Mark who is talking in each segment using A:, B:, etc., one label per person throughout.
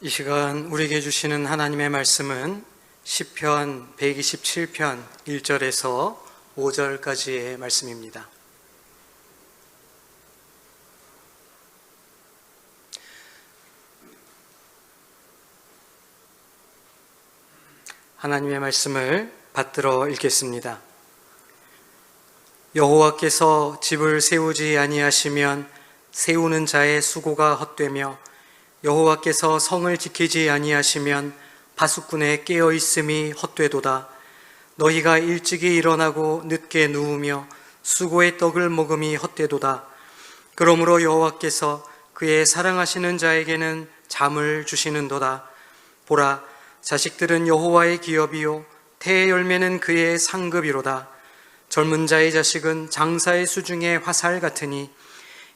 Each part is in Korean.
A: 이 시간 우리에게 주시는 하나님의 말씀은 시편 127편 1절에서 5절까지의 말씀입니다. 하나님의 말씀을 받들어 읽겠습니다. 여호와께서 집을 세우지 아니하시면 세우는 자의 수고가 헛되며 여호와께서 성을 지키지 아니하시면 파수꾼의 깨어있음이 헛되도다. 너희가 일찍이 일어나고 늦게 누우며 수고의 떡을 먹음이 헛되도다. 그러므로 여호와께서 그의 사랑하시는 자에게는 잠을 주시는도다. 보라, 자식들은 여호와의 기업이요 태의 열매는 그의 상급이로다. 젊은 자의 자식은 장사의 수중의 화살 같으니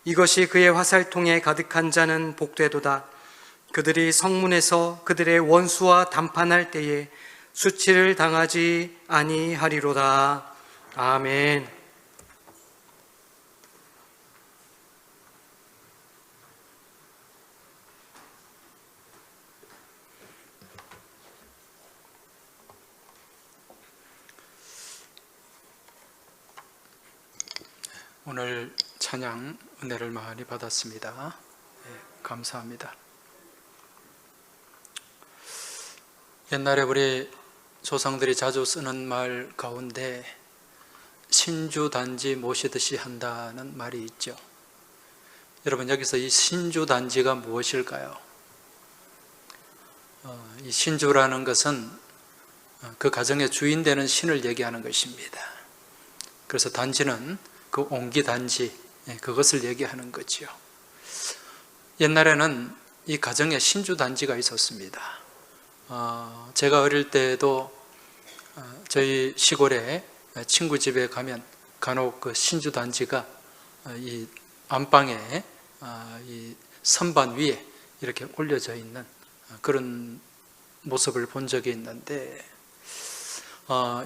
A: 이것이 그의 화살통에 가득한 자는 복되도다. 그들이 성문에서 그들의 원수와 담판할 때에 수치를 당하지 아니하리로다. 아멘.
B: 오늘 찬양 은혜를 많이 받았습니다. 감사합니다. 옛날에 우리 조상들이 자주 쓰는 말 가운데 신주단지 모시듯이 한다는 말이 있죠. 여러분, 여기서 이 신주단지가 무엇일까요? 이 신주라는 것은 그 가정의 주인 되는 신을 얘기하는 것입니다. 그래서 단지는 그 옹기단지, 그것을 얘기하는 거죠. 옛날에는 이 가정에 신주단지가 있었습니다. 제가 어릴 때도 저희 시골에 친구 집에 가면 간혹 그 신주단지가 이 안방에 이 선반 위에 이렇게 올려져 있는 그런 모습을 본 적이 있는데,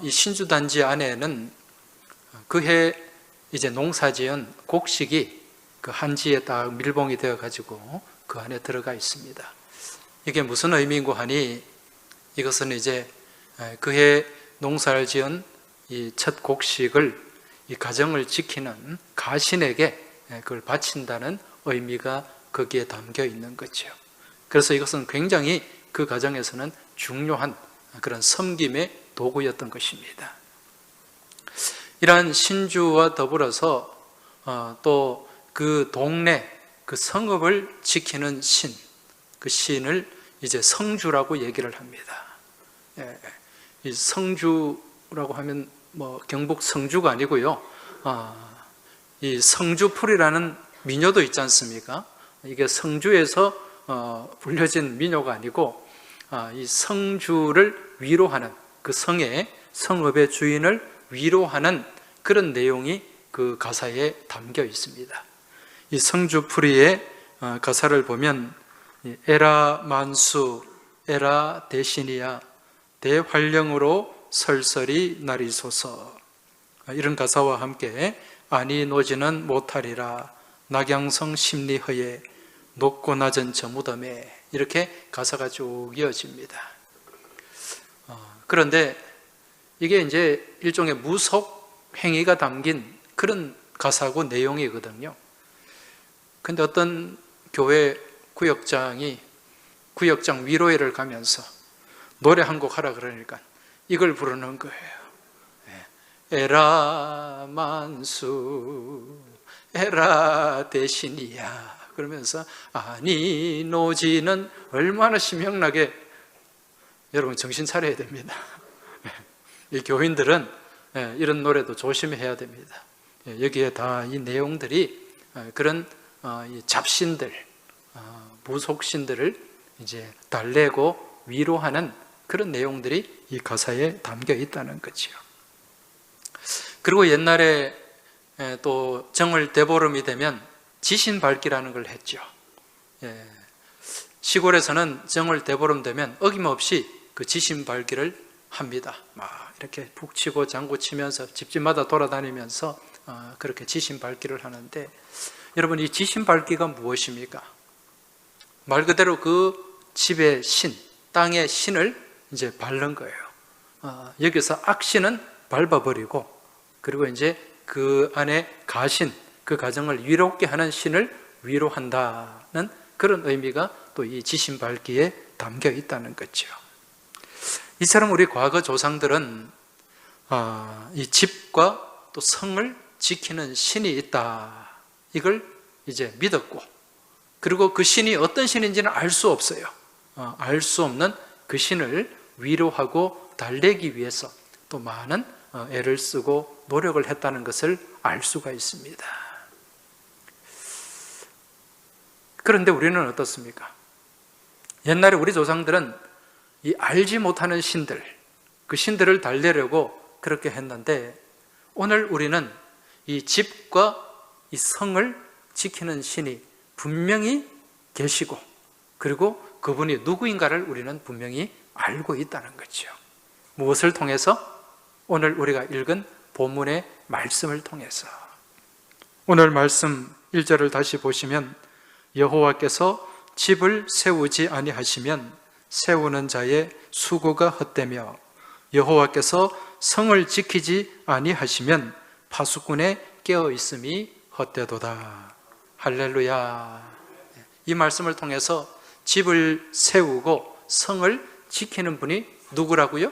B: 이 신주단지 안에는 그해 이제 농사지은 곡식이 그 한지에 딱 밀봉이 되어 가지고 그 안에 들어가 있습니다. 이게 무슨 의미인고 하니, 이것은 이제 그해 농사를 지은 이 첫 곡식을 이 가정을 지키는 가신에게 그걸 바친다는 의미가 거기에 담겨 있는 거죠. 그래서 이것은 굉장히 그 가정에서는 중요한 그런 섬김의 도구였던 것입니다. 이러한 신주와 더불어서 또 그 동네, 그 성읍을 지키는 신, 그 신을 이제 성주라고 얘기를 합니다. 이 성주라고 하면 뭐 경북 성주가 아니고요. 이 성주풀이라는 민요도 있지 않습니까? 이게 성주에서 불려진 민요가 아니고, 이 성주를 위로하는, 그 성읍의 주인을 위로하는 그런 내용이 그 가사에 담겨 있습니다. 이 성주풀이의 가사를 보면 에라 만수 에라 대신이야 대활령으로 설설이 나리소서, 이런 가사와 함께 아니 노지는 못하리라 낙양성 심리허에 높고 낮은 저 무덤에, 이렇게 가사가 쭉 이어집니다. 그런데 이게 이제 일종의 무속 행위가 담긴 그런 가사고 내용이거든요. 근데 어떤 교회 구역장이 구역장 위로회를 가면서 노래 한 곡 하라 그러니까 이걸 부르는 거예요. 에라 만수 에라 대신이야, 그러면서 아니 노지는 얼마나 심형나게, 여러분 정신 차려야 됩니다. 이 교인들은 이런 노래도 조심해야 됩니다. 여기에 다 이 내용들이 그런 이 잡신들, 무속신들을 이제 달래고 위로하는 그런 내용들이 이 가사에 담겨 있다는 거죠. 그리고 옛날에 또 정월 대보름이 되면 지신밟기라는 걸 했죠. 시골에서는 정월 대보름 되면 어김없이 그 지신밟기를 합니다. 막 이렇게 푹 치고 장구 치면서 집집마다 돌아다니면서 그렇게 지신밟기를 하는데, 여러분 이 지신밟기가 무엇입니까? 말 그대로 그 집의 신, 땅의 신을 이제 밟는 거예요. 여기서 악신은 밟아버리고, 그리고 이제 그 안에 가신, 그 가정을 위롭게 하는 신을 위로한다는 그런 의미가 또 이 지신 밟기에 담겨 있다는 거죠. 이처럼 우리 과거 조상들은 이 집과 또 성을 지키는 신이 있다, 이걸 이제 믿었고, 그리고 그 신이 어떤 신인지는 알 수 없어요. 알 수 없는 그 신을 위로하고 달래기 위해서 또 많은 애를 쓰고 노력을 했다는 것을 알 수가 있습니다. 그런데 우리는 어떻습니까? 옛날에 우리 조상들은 이 알지 못하는 신들, 그 신들을 달래려고 그렇게 했는데, 오늘 우리는 이 집과 이 성을 지키는 신이 분명히 계시고, 그리고 그분이 누구인가를 우리는 분명히 알고 있다는 거죠. 무엇을 통해서? 오늘 우리가 읽은 본문의 말씀을 통해서. 오늘 말씀 1절을 다시 보시면, 여호와께서 집을 세우지 아니하시면 세우는 자의 수고가 헛되며 여호와께서 성을 지키지 아니하시면 파수꾼의 깨어있음이 헛되도다. 할렐루야. 이 말씀을 통해서 집을 세우고 성을 지키는 분이 누구라고요?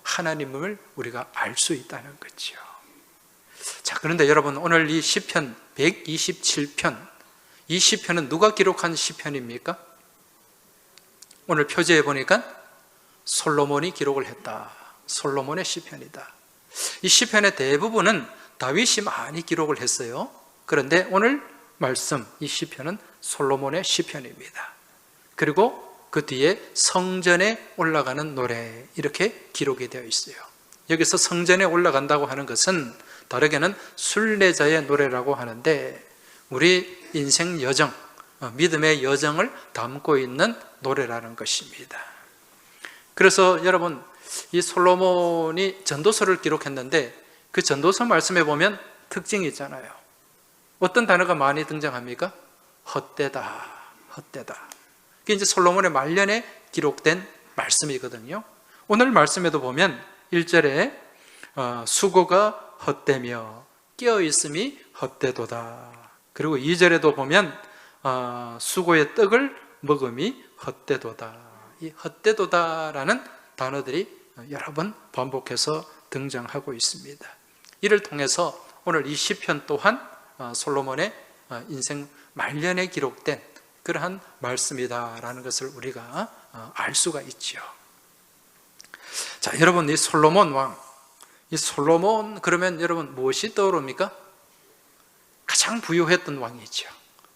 B: 하나님을 우리가 알 수 있다는 거죠. 자, 그런데 여러분, 오늘 이 시편 127편, 이 시편은 누가 기록한 시편입니까? 오늘 표지에 보니까 솔로몬이 기록을 했다. 솔로몬의 시편이다. 이 시편의 대부분은 다윗이 많이 기록을 했어요. 그런데 오늘 말씀, 이 시편은 솔로몬의 시편입니다. 그리고 그 뒤에 성전에 올라가는 노래, 이렇게 기록이 되어 있어요. 여기서 성전에 올라간다고 하는 것은 다르게는 순례자의 노래라고 하는데, 우리 인생 여정, 믿음의 여정을 담고 있는 노래라는 것입니다. 그래서 여러분, 이 솔로몬이 전도서를 기록했는데 그 전도서 말씀에 보면 특징이 있잖아요. 어떤 단어가 많이 등장합니까? 헛되다, 헛되다. 그게 이제 솔로몬의 말년에 기록된 말씀이거든요. 오늘 말씀에도 보면 1절에 수고가 헛되며 깨어있음이 헛되도다. 그리고 2절에도 보면 수고의 떡을 먹음이 헛되도다. 이 헛되도다라는 단어들이 여러 번 반복해서 등장하고 있습니다. 이를 통해서 오늘 이 시편 또한 솔로몬의 인생 말년에 기록된 그러한 말씀이다라는 것을 우리가 알 수가 있죠. 자, 여러분, 이 솔로몬 왕, 이 솔로몬 그러면 여러분 무엇이 떠오릅니까? 가장 부유했던 왕이죠.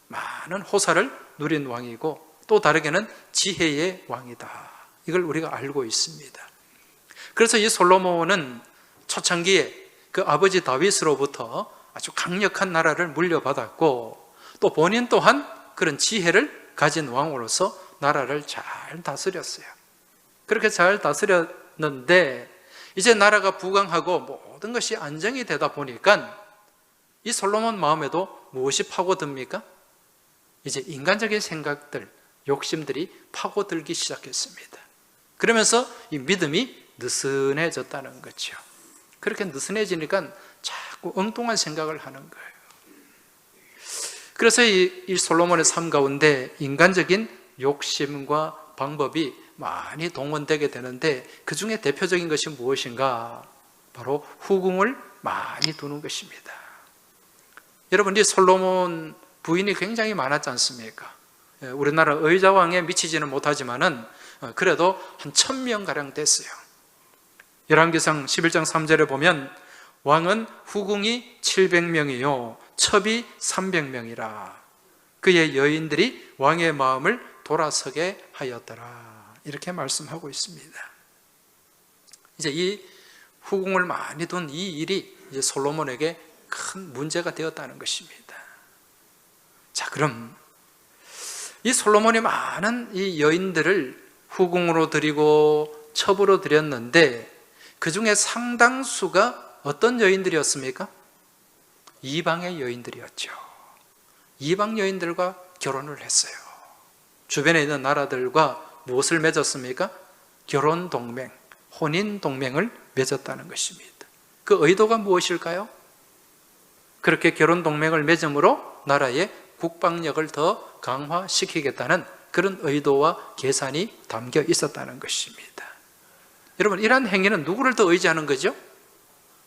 B: 많은 호사를 누린 왕이고, 또 다르게는 지혜의 왕이다. 이걸 우리가 알고 있습니다. 그래서 이 솔로몬은 초창기에 그 아버지 다윗으로부터 아주 강력한 나라를 물려받았고, 또 본인 또한 그런 지혜를 가진 왕으로서 나라를 잘 다스렸어요. 그렇게 잘 다스렸는데 이제 나라가 부강하고 모든 것이 안정이 되다 보니까 이 솔로몬 마음에도 무엇이 파고듭니까? 이제 인간적인 생각들, 욕심들이 파고들기 시작했습니다. 그러면서 이 믿음이 느슨해졌다는 거죠. 그렇게 느슨해지니까 자꾸 엉뚱한 생각을 하는 거예요. 그래서 이 솔로몬의 삶 가운데 인간적인 욕심과 방법이 많이 동원되게 되는데, 그 중에 대표적인 것이 무엇인가? 바로 후궁을 많이 두는 것입니다. 여러분, 이 솔로몬 부인이 굉장히 많았지 않습니까? 우리나라 의자왕에 미치지는 못하지만은 그래도 한 1000명가량 됐어요. 열왕기상 11장 3절에 보면 왕은 후궁이 700명이요 첩이 300명이라 그의 여인들이 왕의 마음을 돌아서게 하였더라, 이렇게 말씀하고 있습니다. 이제 이 후궁을 많이 둔 이 일이 이제 솔로몬에게 큰 문제가 되었다는 것입니다. 자, 그럼 이 솔로몬이 많은 이 여인들을 후궁으로 드리고 첩으로 드렸는데 그 중에 상당수가 어떤 여인들이었습니까? 이방의 여인들이었죠. 이방 여인들과 결혼을 했어요. 주변에 있는 나라들과 무엇을 맺었습니까? 결혼 동맹, 혼인 동맹을 맺었다는 것입니다. 그 의도가 무엇일까요? 그렇게 결혼 동맹을 맺음으로 나라의 국방력을 더 강화시키겠다는 그런 의도와 계산이 담겨 있었다는 것입니다. 여러분, 이러한 행위는 누구를 더 의지하는 거죠?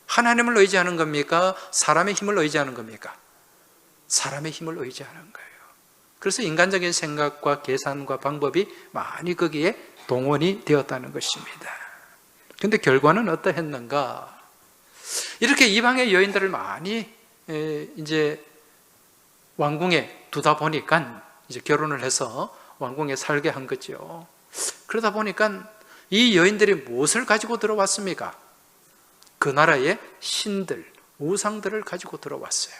B: 하나님을 의지하는 겁니까? 사람의 힘을 의지하는 겁니까? 사람의 힘을 의지하는 거예요. 그래서 인간적인 생각과 계산과 방법이 많이 거기에 동원이 되었다는 것입니다. 그런데 결과는 어떠했는가? 이렇게 이방의 여인들을 많이 이제 왕궁에 두다 보니까 이제 결혼을 해서 왕궁에 살게 한 거죠. 그러다 보니까 이 여인들이 무엇을 가지고 들어왔습니까? 그 나라의 신들, 우상들을 가지고 들어왔어요.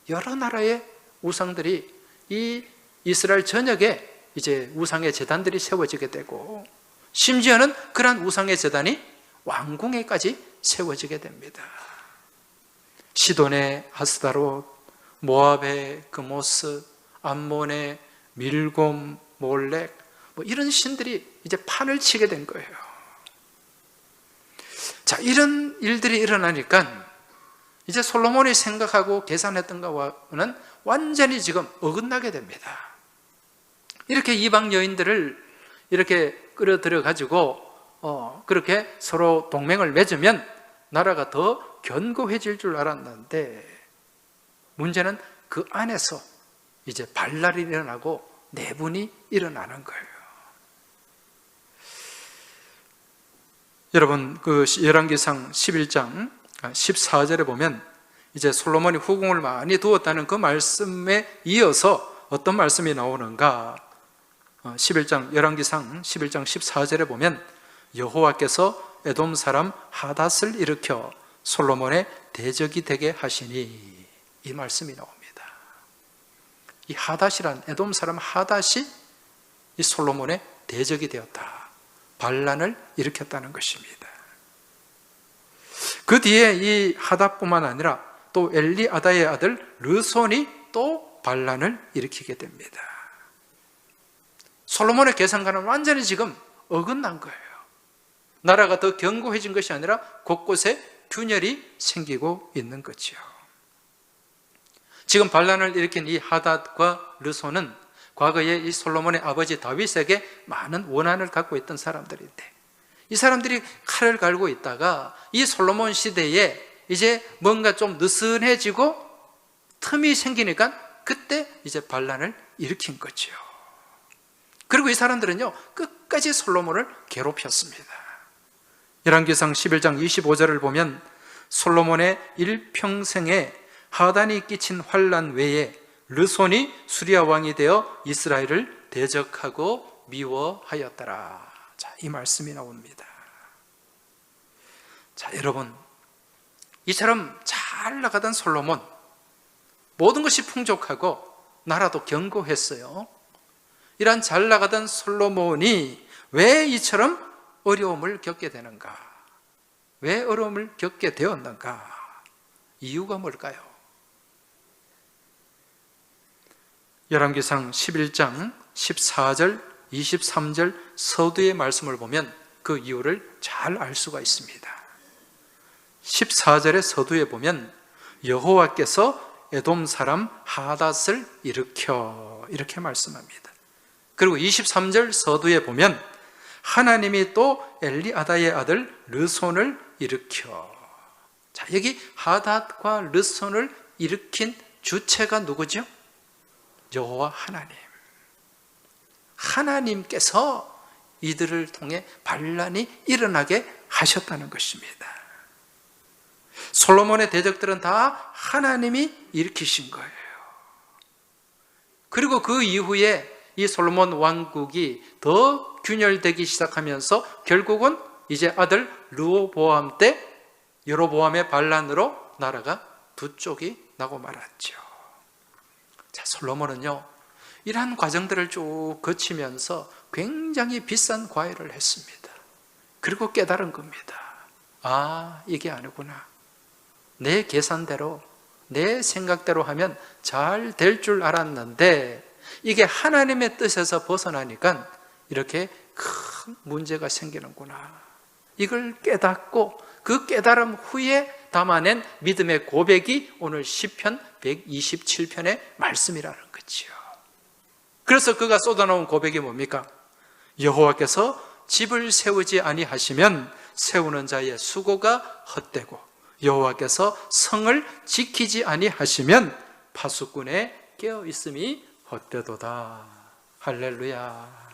B: 여러 나라의 우상들이 이 이스라엘 전역에 이제 우상의 제단들이 세워지게 되고, 심지어는 그러한 우상의 제단이 왕궁에까지 세워지게 됩니다. 시돈의 아스다롯, 모압의 그모스, 암몬의 밀곰, 몰렉, 이런 신들이 이제 판을 치게 된 거예요. 자, 이런 일들이 일어나니까 이제 솔로몬이 생각하고 계산했던 것과는 완전히 지금 어긋나게 됩니다. 이렇게 이방 여인들을 이렇게 끌어들여 가지고 그렇게 서로 동맹을 맺으면 나라가 더 견고해질 줄 알았는데, 문제는 그 안에서 이제 발랄이 일어나고 내분이 일어나는 거예요. 여러분, 그 열왕기상 11장 14절에 보면 이제 솔로몬이 후궁을 많이 두었다는 그 말씀에 이어서 어떤 말씀이 나오는가? 11장 열왕기상 11장 14절에 보면 여호와께서 에돔 사람 하닷을 일으켜 솔로몬의 대적이 되게 하시니, 이 말씀이 나옵니다. 이 하닷이란, 에돔 사람 하닷이 이 솔로몬의 대적이 되었다, 반란을 일으켰다는 것입니다. 그 뒤에 이 하닷뿐만 아니라 또 엘리아다의 아들 르손이 또 반란을 일으키게 됩니다. 솔로몬의 계산과는 완전히 지금 어긋난 거예요. 나라가 더 견고해진 것이 아니라 곳곳에 균열이 생기고 있는 거죠. 지금 반란을 일으킨 이 하닷과 르손은 과거에 이 솔로몬의 아버지 다윗에게 많은 원한을 갖고 있던 사람들인데, 이 사람들이 칼을 갈고 있다가 이 솔로몬 시대에 이제 뭔가 좀 느슨해지고 틈이 생기니까 그때 이제 반란을 일으킨 거죠. 그리고 이 사람들은요, 끝까지 솔로몬을 괴롭혔습니다. 열왕기상 11장 25절을 보면 솔로몬의 일평생에 하단이 끼친 환난 외에 르손이 수리아 왕이 되어 이스라엘을 대적하고 미워하였더라. 자, 이 말씀이 나옵니다. 자, 여러분, 이처럼 잘 나가던 솔로몬, 모든 것이 풍족하고 나라도 견고했어요. 이런 잘 나가던 솔로몬이 왜 이처럼 어려움을 겪게 되는가? 왜 어려움을 겪게 되었는가? 이유가 뭘까요? 열왕기상 11장 14절, 23절 서두의 말씀을 보면 그 이유를 잘 알 수가 있습니다. 14절의 서두에 보면 여호와께서 에돔 사람 하닷을 일으켜, 이렇게 말씀합니다. 그리고 23절 서두에 보면 하나님이 또 엘리아다의 아들 르손을 일으켜. 자, 여기 하닷과 르손을 일으킨 주체가 누구죠? 여호와 하나님. 하나님께서 이들을 통해 반란이 일어나게 하셨다는 것입니다. 솔로몬의 대적들은 다 하나님이 일으키신 거예요. 그리고 그 이후에 이 솔로몬 왕국이 더 균열되기 시작하면서 결국은 이제 아들 르호보암 때 여로보암의 반란으로 나라가 두 쪽이 나고 말았죠. 자, 솔로몬은요, 이러한 과정들을 쭉 거치면서 굉장히 비싼 과외를 했습니다. 그리고 깨달은 겁니다. 아, 이게 아니구나. 내 계산대로, 내 생각대로 하면 잘 될 줄 알았는데 이게 하나님의 뜻에서 벗어나니까 이렇게 큰 문제가 생기는구나. 이걸 깨닫고 그 깨달음 후에 담아낸 믿음의 고백이 오늘 시편 127편의 말씀이라는 거죠. 그래서 그가 쏟아놓은 고백이 뭡니까? 여호와께서 집을 세우지 아니하시면 세우는 자의 수고가 헛되고 여호와께서 성을 지키지 아니하시면 파수꾼의 깨어 있음이 헛되도다. 할렐루야.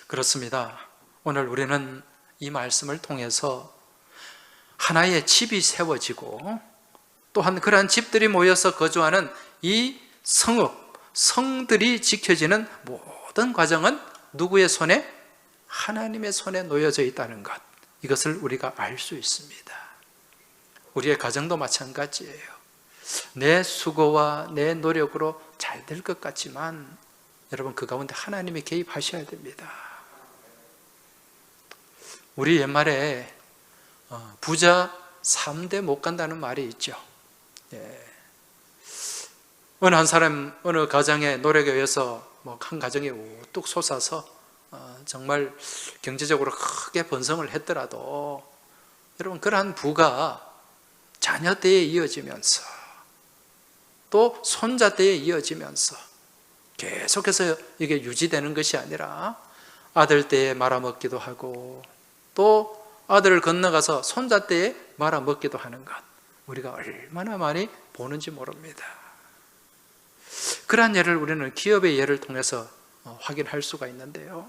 B: 그렇습니다. 오늘 우리는 이 말씀을 통해서 하나의 집이 세워지고 또한 그러한 집들이 모여서 거주하는 이 성들이 지켜지는 모든 과정은 누구의 손에? 하나님의 손에 놓여져 있다는 것, 이것을 우리가 알 수 있습니다. 우리의 가정도 마찬가지예요. 내 수고와 내 노력으로 잘 될 것 같지만 여러분, 그 가운데 하나님이 개입하셔야 됩니다. 우리 옛말에 부자 3대 못 간다는 말이 있죠. 어느 한 사람, 어느 가정의 노력에 의해서 한 가정이 우뚝 솟아서 정말 경제적으로 크게 번성을 했더라도 여러분, 그러한 부가 자녀 때에 이어지면서 또 손자 때에 이어지면서 계속해서 이게 유지되는 것이 아니라 아들 때에 말아먹기도 하고 또 아들을 건너가서 손자 때에 말아먹기도 하는 것, 우리가 얼마나 많이 보는지 모릅니다. 그러한 예를 우리는 기업의 예를 통해서 확인할 수가 있는데요.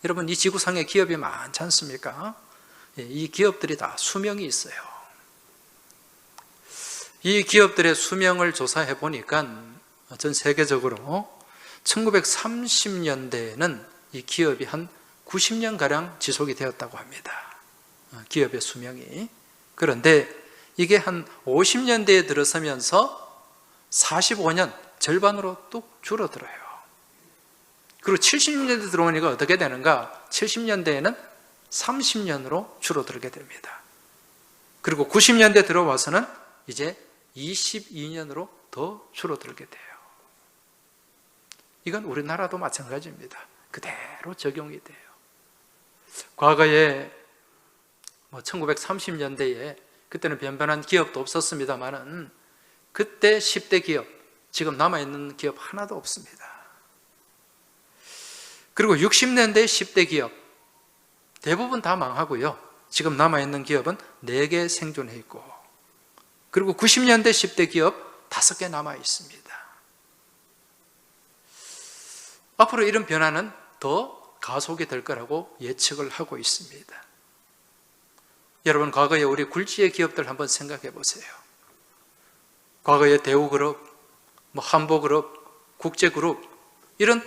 B: 여러분, 이 지구상에 기업이 많지 않습니까? 이 기업들이 다 수명이 있어요. 이 기업들의 수명을 조사해 보니까 전 세계적으로 1930년대에는 이 기업이 한 90년가량 지속이 되었다고 합니다. 기업의 수명이. 그런데 이게 한 50년대에 들어서면서 45년, 절반으로 뚝 줄어들어요. 그리고 70년대 들어오니까 어떻게 되는가? 70년대에는 30년으로 줄어들게 됩니다. 그리고 90년대 들어와서는 이제 22년으로 더 줄어들게 돼요. 이건 우리나라도 마찬가지입니다. 그대로 적용이 돼요. 과거에 1930년대에 그때는 변변한 기업도 없었습니다만은 그때 10대 기업, 지금 남아있는 기업 하나도 없습니다. 그리고 60년대 10대 기업 대부분 다 망하고요. 지금 남아있는 기업은 4개 생존해 있고, 그리고 90년대 10대 기업 5개 남아 있습니다. 앞으로 이런 변화는 더 가속이 될 거라고 예측을 하고 있습니다. 여러분, 과거에 우리 굴지의 기업들 한번 생각해 보세요. 과거에 대우그룹, 한보그룹, 국제그룹, 이런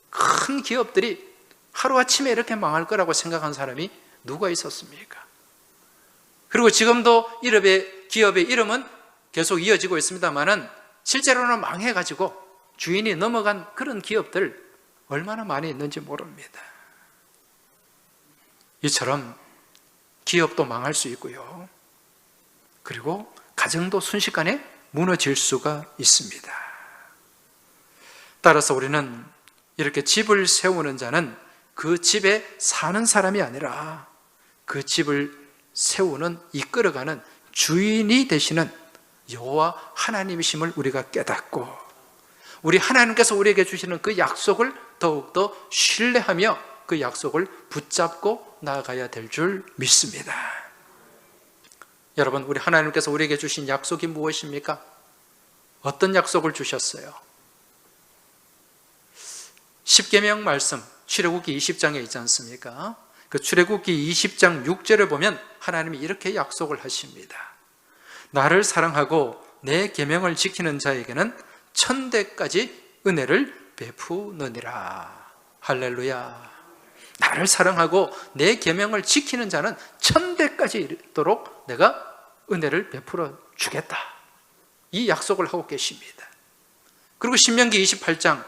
B: 큰 기업들이 하루아침에 이렇게 망할 거라고 생각한 사람이 누가 있었습니까? 그리고 지금도 기업의 이름은 계속 이어지고 있습니다만은 실제로는 망해가지고 주인이 넘어간 그런 기업들 얼마나 많이 있는지 모릅니다. 이처럼 기업도 망할 수 있고요. 그리고 가정도 순식간에 무너질 수가 있습니다. 따라서 우리는 이렇게 집을 세우는 자는 그 집에 사는 사람이 아니라 그 집을 세우는, 이끌어가는 주인이 되시는 여호와 하나님이심을 우리가 깨닫고, 우리 하나님께서 우리에게 주시는 그 약속을 더욱더 신뢰하며 그 약속을 붙잡고 나아가야 될 줄 믿습니다. 여러분, 우리 하나님께서 우리에게 주신 약속이 무엇입니까? 어떤 약속을 주셨어요? 십계명 말씀, 출애굽기 20장에 있지 않습니까? 그 출애굽기 20장 6절을 보면 하나님이 이렇게 약속을 하십니다. 나를 사랑하고 내 계명을 지키는 자에게는 1000대까지 은혜를 베푸느니라. 할렐루야. 나를 사랑하고 내 계명을 지키는 자는 1000대까지 이르도록 내가 은혜를 베풀어 주겠다. 이 약속을 하고 계십니다. 그리고 신명기 28장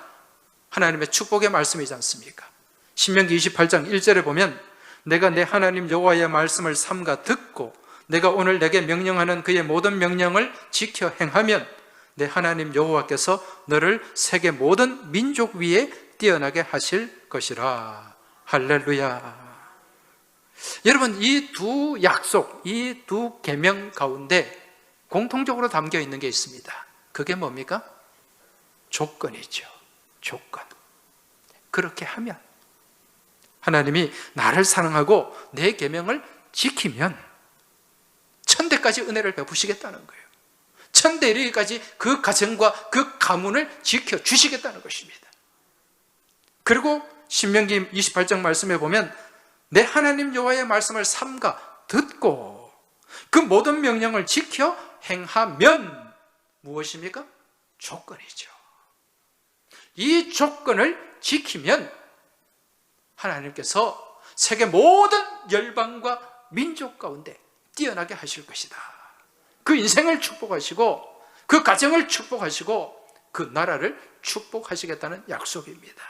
B: 하나님의 축복의 말씀이지 않습니까? 신명기 28장 1절에 보면 내가 내 하나님 여호와의 말씀을 삼가 듣고 내가 오늘 내게 명령하는 그의 모든 명령을 지켜 행하면 내 하나님 여호와께서 너를 세계 모든 민족 위에 뛰어나게 하실 것이라. 할렐루야. 여러분, 이 두 약속, 이 두 계명 가운데 공통적으로 담겨 있는 게 있습니다. 그게 뭡니까? 조건이죠. 조건. 그렇게 하면, 하나님이 나를 사랑하고 내 계명을 지키면 천대까지 은혜를 베푸시겠다는 거예요. 천대 이르기까지 그 가정과 그 가문을 지켜주시겠다는 것입니다. 그리고 신명기 28장 말씀에 보면 내 하나님 여호와의 말씀을 삼가 듣고 그 모든 명령을 지켜 행하면 무엇입니까? 조건이죠. 이 조건을 지키면 하나님께서 세계 모든 열방과 민족 가운데 뛰어나게 하실 것이다. 그 인생을 축복하시고 그 가정을 축복하시고 그 나라를 축복하시겠다는 약속입니다.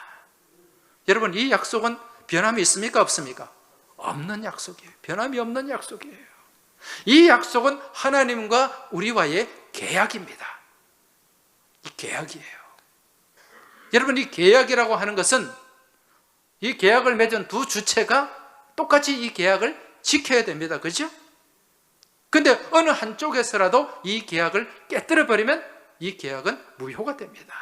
B: 여러분, 이 약속은 변함이 있습니까? 없습니까? 없는 약속이에요. 변함이 없는 약속이에요. 이 약속은 하나님과 우리와의 계약입니다. 이 계약이에요. 여러분, 이 계약이라고 하는 것은 이 계약을 맺은 두 주체가 똑같이 이 계약을 지켜야 됩니다. 그렇죠? 근데 어느 한쪽에서라도 이 계약을 깨뜨려 버리면 이 계약은 무효가 됩니다.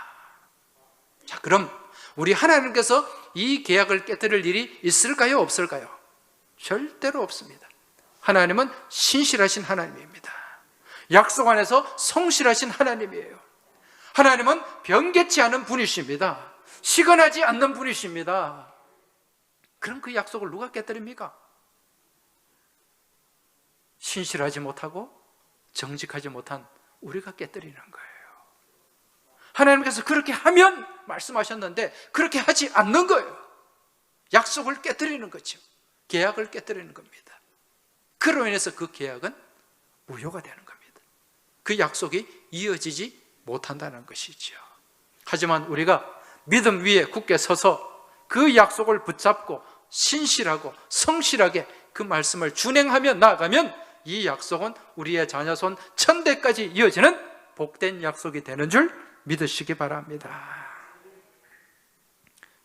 B: 자, 그럼 우리 하나님께서 이 계약을 깨뜨릴 일이 있을까요? 없을까요? 절대로 없습니다. 하나님은 신실하신 하나님입니다. 약속 안에서 성실하신 하나님이에요. 하나님은 변개치 않은 분이십니다. 시건하지 않는 분이십니다. 그럼 그 약속을 누가 깨뜨립니까? 신실하지 못하고 정직하지 못한 우리가 깨뜨리는 거예요. 하나님께서 그렇게 하면 말씀하셨는데 그렇게 하지 않는 거예요. 약속을 깨뜨리는 거죠. 계약을 깨뜨리는 겁니다. 그로 인해서 그 계약은 무효가 되는 겁니다. 그 약속이 이어지지 못한다는 것이죠. 하지만 우리가 믿음 위에 굳게 서서 그 약속을 붙잡고 신실하고 성실하게 그 말씀을 준행하며 나아가면 이 약속은 우리의 자녀손 천대까지 이어지는 복된 약속이 되는 줄 믿으시기 바랍니다.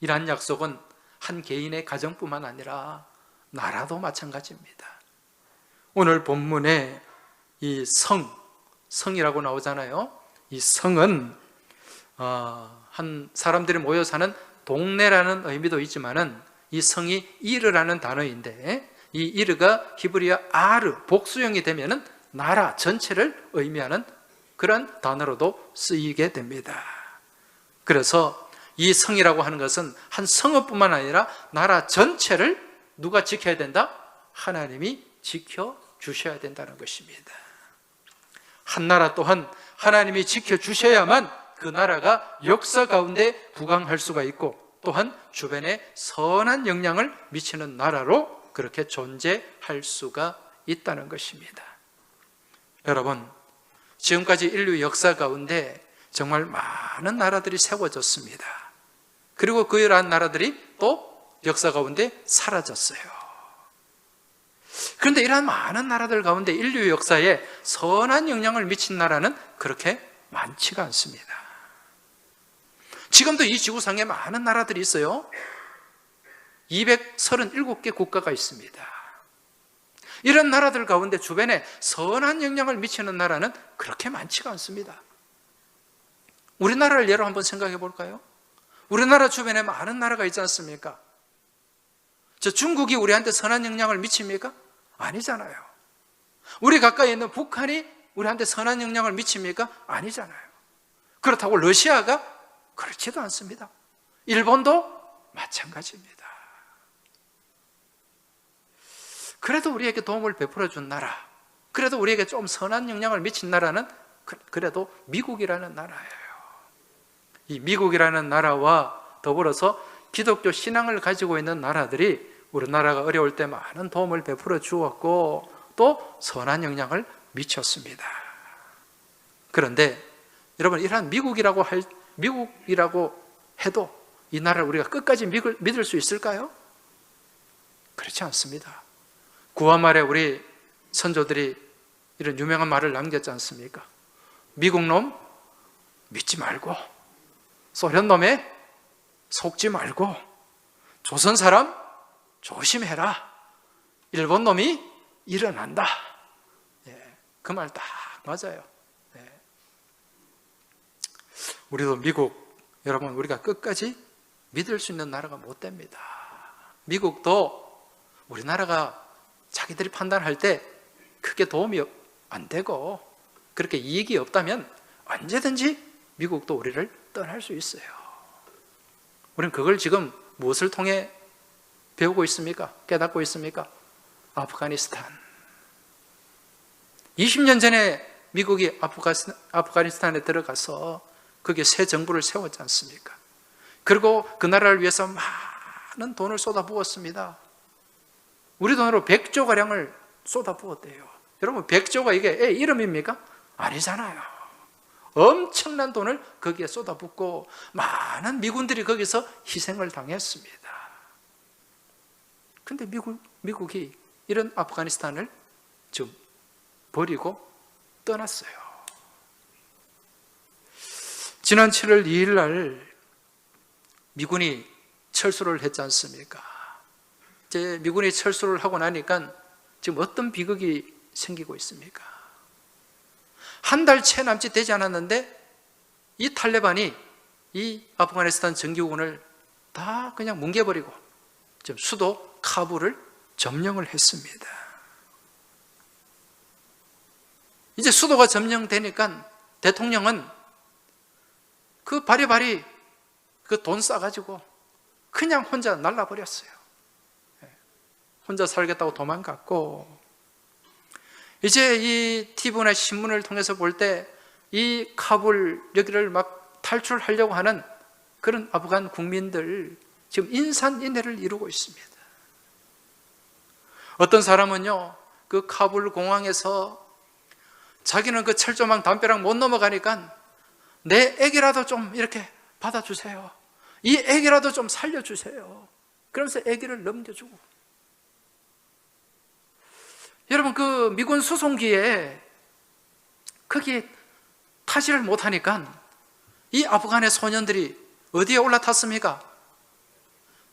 B: 이러한 약속은 한 개인의 가정뿐만 아니라 나라도 마찬가지입니다. 오늘 본문에 이 성이라고 나오잖아요. 이 성은 한 사람들이 모여 사는 동네라는 의미도 있지만은 이 성이 이르라는 단어인데 이 이르가 히브리어 아르 복수형이 되면은 나라 전체를 의미하는 그런 단어로도 쓰이게 됩니다. 그래서 이 성이라고 하는 것은 한 성읍뿐만 아니라 나라 전체를 누가 지켜야 된다? 하나님이 지켜주셔야 된다는 것입니다. 한 나라 또한 하나님이 지켜주셔야만 그 나라가 역사 가운데 부강할 수가 있고 또한 주변에 선한 영향을 미치는 나라로 그렇게 존재할 수가 있다는 것입니다. 여러분, 지금까지 인류 역사 가운데 정말 많은 나라들이 세워졌습니다. 그리고 그러한 나라들이 또 역사 가운데 사라졌어요. 그런데 이러한 많은 나라들 가운데 인류 역사에 선한 영향을 미친 나라는 그렇게 많지가 않습니다. 지금도 이 지구상에 많은 나라들이 있어요. 237개 국가가 있습니다. 이런 나라들 가운데 주변에 선한 영향을 미치는 나라는 그렇게 많지가 않습니다. 우리나라를 예로 한번 생각해 볼까요? 우리나라 주변에 많은 나라가 있지 않습니까? 저 중국이 우리한테 선한 영향을 미칩니까? 아니잖아요. 우리 가까이 있는 북한이 우리한테 선한 영향을 미칩니까? 아니잖아요. 그렇다고 러시아가 그렇지도 않습니다. 일본도 마찬가지입니다. 그래도 우리에게 도움을 베풀어 준 나라, 그래도 우리에게 좀 선한 영향을 미친 나라는 그래도 미국이라는 나라예요. 이 미국이라는 나라와 더불어서 기독교 신앙을 가지고 있는 나라들이 우리나라가 어려울 때 많은 도움을 베풀어 주었고 또 선한 영향을 미쳤습니다. 그런데 여러분, 이러한 미국이라고 해도 이 나라를 우리가 끝까지 믿을 수 있을까요? 그렇지 않습니다. 구화 말에 우리 선조들이 이런 유명한 말을 남겼지 않습니까? 미국 놈 믿지 말고, 소련 놈에 속지 말고, 조선 사람 조심해라, 일본 놈이 일어난다. 그 말 딱 맞아요. 우리도 미국, 여러분, 우리가 끝까지 믿을 수 있는 나라가 못 됩니다. 미국도 우리나라가 자기들이 판단할 때 크게 도움이 안 되고 그렇게 이익이 없다면 언제든지 미국도 우리를 떠날 수 있어요. 우리는 그걸 지금 무엇을 통해 배우고 있습니까? 깨닫고 있습니까? 아프가니스탄. 20년 전에 미국이 아프가니스탄에 들어가서 거기에 새 정부를 세웠지 않습니까? 그리고 그 나라를 위해서 많은 돈을 쏟아부었습니다. 우리 돈으로 100조가량을 쏟아부었대요. 여러분, 100조가 이게 이름입니까? 아니잖아요. 엄청난 돈을 거기에 쏟아붓고 많은 미군들이 거기서 희생을 당했습니다. 근데 미국이 이런 아프가니스탄을 좀 버리고 떠났어요. 지난 7월 2일 날 미군이 철수를 했지 않습니까? 이제 미군이 철수를 하고 나니까 지금 어떤 비극이 생기고 있습니까? 한 달 채 남짓 되지 않았는데 이 탈레반이 이 아프가니스탄 정규군을 다 그냥 뭉개버리고 지금 수도 카불을 점령을 했습니다. 이제 수도가 점령되니까 대통령은 그 바리바리 그 돈 싸가지고 그냥 혼자 날라버렸어요. 혼자 살겠다고 도망갔고, 이제 이 TV나 신문을 통해서 볼 때 이 카불 여기를 막 탈출하려고 하는 그런 아프간 국민들 지금 인산인해를 이루고 있습니다. 어떤 사람은요, 그 카불 공항에서 자기는 그 철조망 담벼락 못 넘어가니까 내 애기라도 좀 이렇게 받아주세요, 이 애기라도 좀 살려주세요, 그러면서 애기를 넘겨주고. 여러분, 그 미군 수송기에 거기에 타지를 못하니까 이 아프간의 소년들이 어디에 올라탔습니까?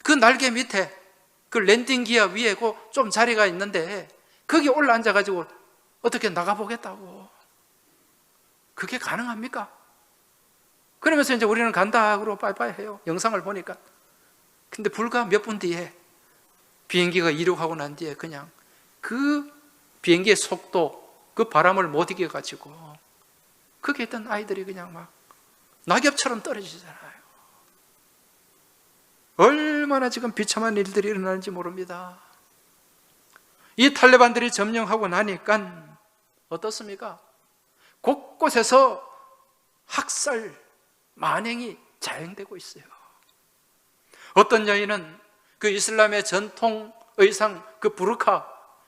B: 그 날개 밑에 그 랜딩 기어 위에 좀 자리가 있는데 거기 올라앉아가지고 어떻게 나가보겠다고. 그게 가능합니까? 그러면서 이제 우리는 간다 그러고 빠이빠이 해요. 영상을 보니까. 근데 불과 몇 분 뒤에 비행기가 이륙하고 난 뒤에 그냥 그 비행기의 속도, 그 바람을 못 이겨가지고 거기에 있던 아이들이 그냥 막 낙엽처럼 떨어지잖아요. 얼마나 지금 비참한 일들이 일어나는지 모릅니다. 이 탈레반들이 점령하고 나니까 어떻습니까? 곳곳에서 학살, 만행이 자행되고 있어요. 어떤 여인은 그 이슬람의 전통 의상, 그 부르카,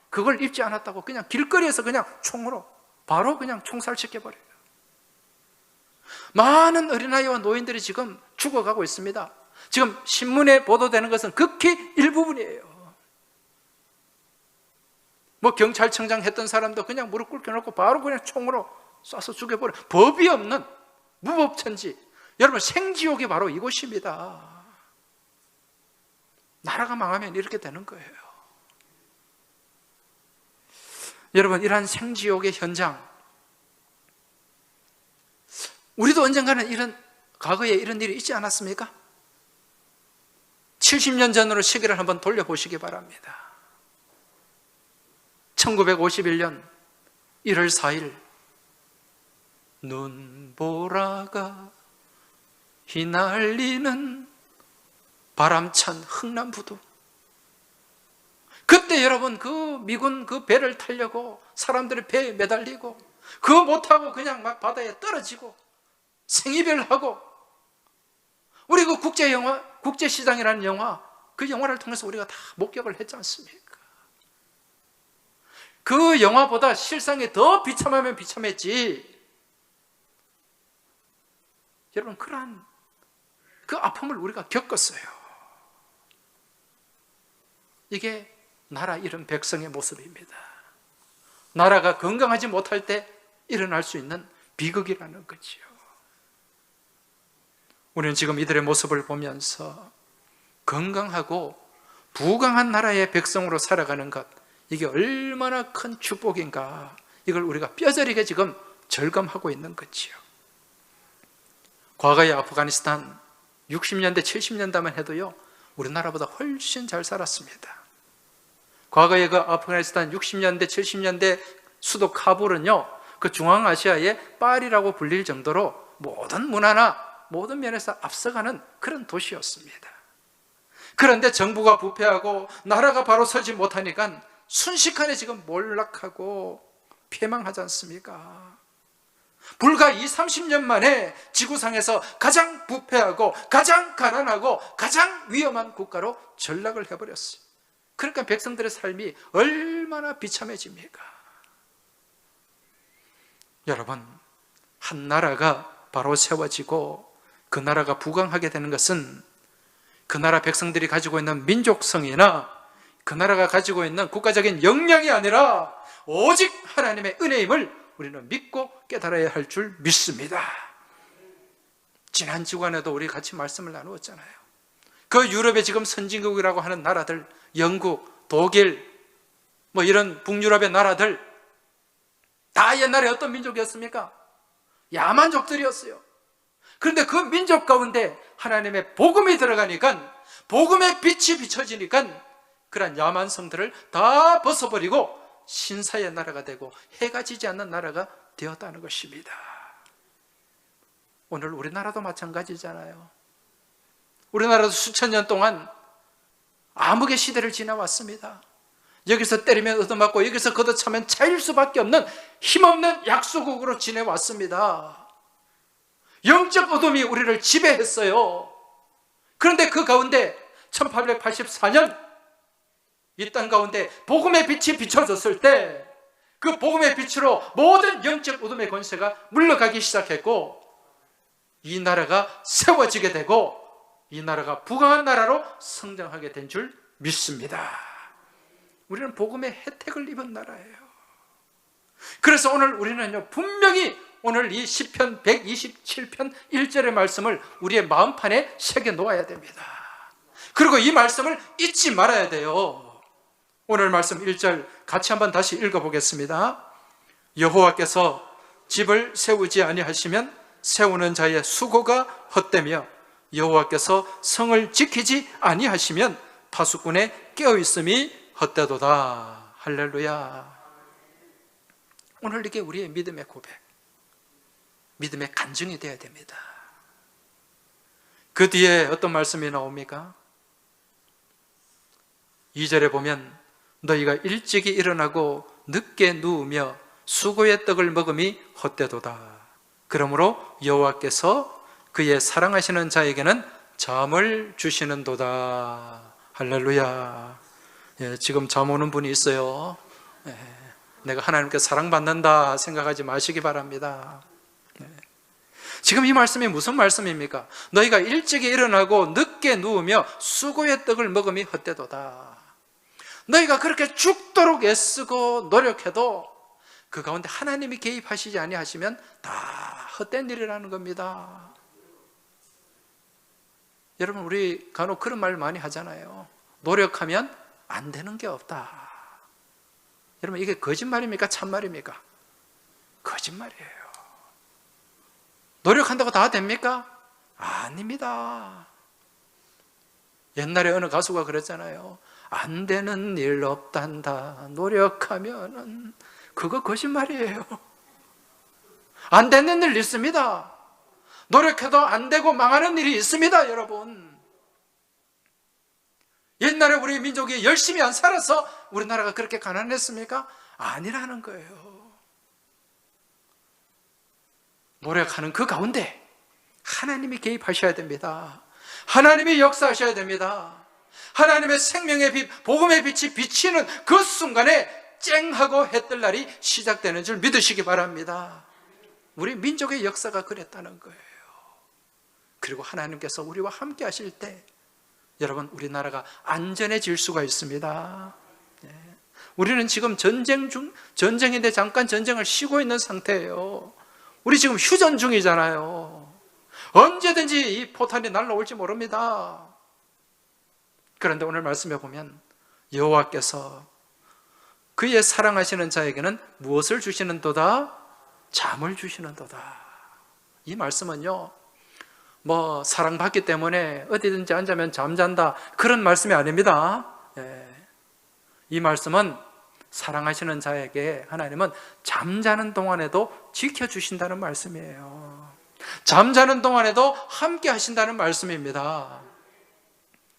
B: 그걸 입지 않았다고 그냥 길거리에서 그냥 총으로 바로 그냥 총살시켜버려요. 많은 어린아이와 노인들이 지금 죽어가고 있습니다. 지금 신문에 보도되는 것은 극히 일부분이에요. 뭐 경찰청장 했던 사람도 그냥 무릎 꿇겨놓고 바로 그냥 총으로 쏴서 죽여버려. 법이 없는 무법천지. 여러분, 생지옥이 바로 이곳입니다. 나라가 망하면 이렇게 되는 거예요. 여러분, 이러한 생지옥의 현장, 우리도 언젠가는 과거에 이런 일이 있지 않았습니까? 70년 전으로 시기를 한번 돌려보시기 바랍니다. 1951년 1월 4일 눈보라가 휘날리는 바람찬 흥남부두. 그때 여러분, 그 미군 그 배를 타려고 사람들이 배에 매달리고 그거 못하고 그냥 막 바다에 떨어지고 생이별하고, 우리 그 국제영화, 국제시장이라는 영화, 그 영화를 통해서 우리가 다 목격을 했지 않습니까? 그 영화보다 실상이 더 비참하면 비참했지. 여러분, 그러한 그 아픔을 우리가 겪었어요. 이게 나라 잃은 백성의 모습입니다. 나라가 건강하지 못할 때 일어날 수 있는 비극이라는 거지요. 우리는 지금 이들의 모습을 보면서 건강하고 부강한 나라의 백성으로 살아가는 것, 이게 얼마나 큰 축복인가, 이걸 우리가 뼈저리게 지금 절감하고 있는 거지요. 과거의 아프가니스탄 60년대 70년대만 해도요, 우리나라보다 훨씬 잘 살았습니다. 과거의 그 아프가니스탄 60년대 70년대 수도 카불은요, 그 중앙아시아의 파리라고 불릴 정도로 모든 문화나 모든 면에서 앞서가는 그런 도시였습니다. 그런데 정부가 부패하고 나라가 바로 서지 못하니까 순식간에 지금 몰락하고 폐망하지 않습니까? 불과 20-30년 만에 지구상에서 가장 부패하고 가장 가난하고 가장 위험한 국가로 전락을 해버렸어요. 그러니까 백성들의 삶이 얼마나 비참해집니까? 여러분, 한 나라가 바로 세워지고 그 나라가 부강하게 되는 것은 그 나라 백성들이 가지고 있는 민족성이나 그 나라가 가지고 있는 국가적인 역량이 아니라 오직 하나님의 은혜임을 우리는 믿고 깨달아야 할 줄 믿습니다. 지난 주간에도 우리 같이 말씀을 나누었잖아요. 그 유럽에 지금 선진국이라고 하는 나라들, 영국, 독일, 뭐 이런 북유럽의 나라들, 다 옛날에 어떤 민족이었습니까? 야만족들이었어요. 그런데 그 민족 가운데 하나님의 복음이 들어가니까, 복음의 빛이 비춰지니까 그런 야만성들을 다 벗어버리고 신사의 나라가 되고 해가 지지 않는 나라가 되었다는 것입니다. 오늘 우리나라도 마찬가지잖아요. 우리나라도 수천 년 동안 암흑의 시대를 지나왔습니다. 여기서 때리면 얻어맞고 여기서 걷어차면 차일 수밖에 없는 힘없는 약소국으로 지내왔습니다. 영적 어둠이 우리를 지배했어요. 그런데 그 가운데 1884년 이 땅 가운데 복음의 빛이 비춰졌을 때 그 복음의 빛으로 모든 영적 어둠의 권세가 물러가기 시작했고, 이 나라가 세워지게 되고 이 나라가 부강한 나라로 성장하게 된 줄 믿습니다. 우리는 복음의 혜택을 입은 나라예요. 그래서 오늘 우리는요, 분명히 오늘 이 시편 127편 1절의 말씀을 우리의 마음판에 새겨 놓아야 됩니다. 그리고 이 말씀을 잊지 말아야 돼요. 오늘 말씀 1절 같이 한번 다시 읽어보겠습니다. 여호와께서 집을 세우지 아니하시면 세우는 자의 수고가 헛되며 여호와께서 성을 지키지 아니하시면 파수꾼의 깨어있음이 헛되도다. 할렐루야. 오늘 이게 우리의 믿음의 고백, 믿음의 간증이 되어야 됩니다. 그 뒤에 어떤 말씀이 나옵니까? 2절에 보면 너희가 일찍이 일어나고 늦게 누우며 수고의 떡을 먹음이 헛되도다. 그러므로 여호와께서 그의 사랑하시는 자에게는 잠을 주시는도다. 할렐루야. 예, 지금 잠 오는 분이 있어요. 예, 내가 하나님께 사랑받는다 생각하지 마시기 바랍니다. 예. 지금 이 말씀이 무슨 말씀입니까? 너희가 일찍이 일어나고 늦게 누우며 수고의 떡을 먹음이 헛되도다. 너희가 그렇게 죽도록 애쓰고 노력해도 그 가운데 하나님이 개입하시지 아니하시면 다 헛된 일이라는 겁니다. 여러분, 우리 간혹 그런 말 많이 하잖아요. 노력하면 안 되는 게 없다. 여러분, 이게 거짓말입니까? 참말입니까? 거짓말이에요. 노력한다고 다 됩니까? 아닙니다. 옛날에 어느 가수가 그랬잖아요. 안 되는 일 없단다. 노력하면은. 그거 거짓말이에요. 안 되는 일 있습니다. 노력해도 안 되고 망하는 일이 있습니다, 여러분. 옛날에 우리 민족이 열심히 안 살아서 우리나라가 그렇게 가난했습니까? 아니라는 거예요. 노력하는 그 가운데 하나님이 개입하셔야 됩니다. 하나님이 역사하셔야 됩니다. 하나님의 생명의 빛, 복음의 빛이 비치는 그 순간에 쨍하고 해뜰 날이 시작되는 줄 믿으시기 바랍니다. 우리 민족의 역사가 그랬다는 거예요. 그리고 하나님께서 우리와 함께 하실 때 여러분, 우리나라가 안전해질 수가 있습니다. 우리는 지금 전쟁인데 잠깐 전쟁을 쉬고 있는 상태예요. 우리 지금 휴전 중이잖아요. 언제든지 이 포탄이 날아올지 모릅니다. 그런데 오늘 말씀에 보면 여호와께서 그의 사랑하시는 자에게는 무엇을 주시는도다? 잠을 주시는도다. 이 말씀은요, 뭐 사랑받기 때문에 어디든지 앉으면 잠잔다, 그런 말씀이 아닙니다. 이 말씀은 사랑하시는 자에게 하나님은 잠자는 동안에도 지켜주신다는 말씀이에요. 잠자는 동안에도 함께 하신다는 말씀입니다.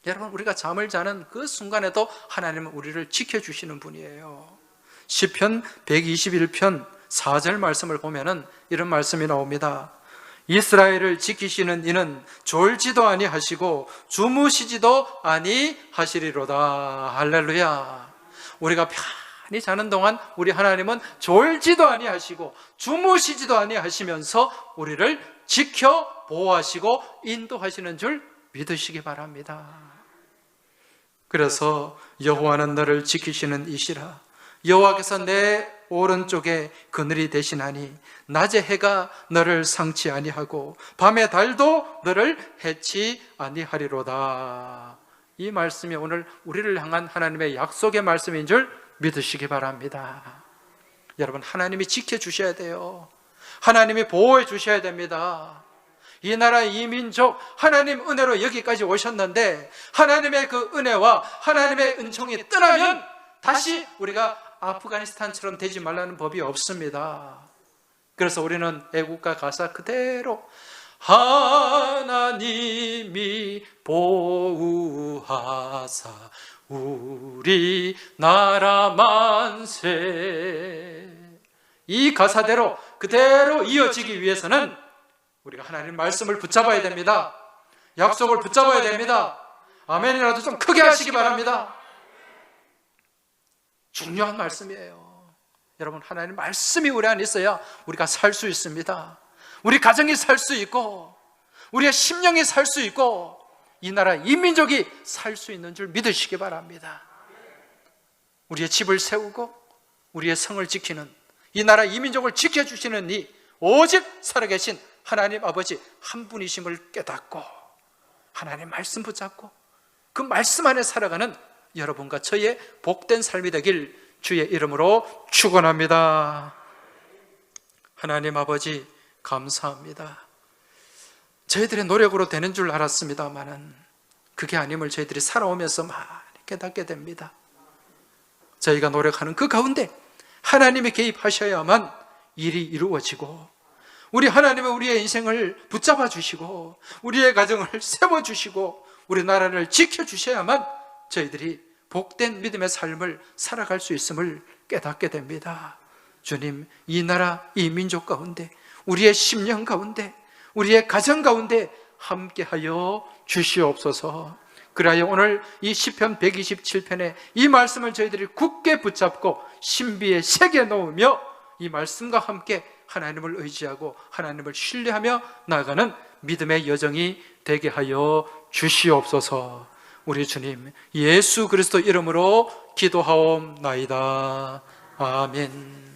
B: 여러분, 우리가 잠을 자는 그 순간에도 하나님은 우리를 지켜주시는 분이에요. 시편 121편 4절 말씀을 보면은 이런 말씀이 나옵니다. 이스라엘을 지키시는 이는 졸지도 아니하시고 주무시지도 아니하시리로다. 할렐루야. 우리가 편히 자는 동안 우리 하나님은 졸지도 아니하시고 주무시지도 아니하시면서 우리를 지켜 보호하시고 인도하시는 줄 믿으시기 바랍니다. 그래서 여호와는 너를 지키시는 이시라. 여호와께서 내 오른쪽에 그늘이 되시나니 낮에 해가 너를 상치 아니하고 밤에 달도 너를 해치 아니하리로다. 이 말씀이 오늘 우리를 향한 하나님의 약속의 말씀인 줄 믿으시기 바랍니다. 여러분, 하나님이 지켜주셔야 돼요. 하나님이 보호해 주셔야 됩니다. 이 나라, 이 민족, 하나님 은혜로 여기까지 오셨는데 하나님의 그 은혜와 하나님의 은총이 떠나면 다시 우리가 아프가니스탄처럼 되지 말라는 법이 없습니다. 그래서 우리는 애국가 가사 그대로 하나님이 보호하사 우리 나라 만세, 이 가사대로 그대로 이어지기 위해서는 우리가 하나님 말씀을 붙잡아야 됩니다. 약속을 붙잡아야 됩니다. 아멘이라도 좀 크게 하시기 바랍니다. 중요한 말씀이에요. 여러분, 하나님 말씀이 우리 안에 있어야 우리가 살 수 있습니다. 우리 가정이 살 수 있고 우리의 심령이 살 수 있고 이 나라, 이 민족이 살 수 있는 줄 믿으시기 바랍니다. 우리의 집을 세우고 우리의 성을 지키는, 이 나라, 이 민족을 지켜주시는 이 오직 살아계신 하나님 아버지 한 분이심을 깨닫고 하나님 말씀 붙잡고 그 말씀 안에 살아가는 여러분과 저의 복된 삶이 되길 주의 이름으로 축원합니다. 하나님 아버지 감사합니다. 저희들의 노력으로 되는 줄 알았습니다만은 그게 아님을 저희들이 살아오면서 많이 깨닫게 됩니다. 저희가 노력하는 그 가운데 하나님이 개입하셔야만 일이 이루어지고 우리 하나님은 우리의 인생을 붙잡아 주시고 우리의 가정을 세워주시고 우리 나라를 지켜주셔야만 저희들이 복된 믿음의 삶을 살아갈 수 있음을 깨닫게 됩니다. 주님, 이 나라, 이 민족 가운데, 우리의 심령 가운데, 우리의 가정 가운데 함께하여 주시옵소서. 그리하여 오늘 이 시편 127편의 이 말씀을 저희들이 굳게 붙잡고 신비에 새겨 놓으며 이 말씀과 함께 하나님을 의지하고 하나님을 신뢰하며 나아가는 믿음의 여정이 되게 하여 주시옵소서. 우리 주님 예수 그리스도 이름으로 기도하옵나이다. 아멘.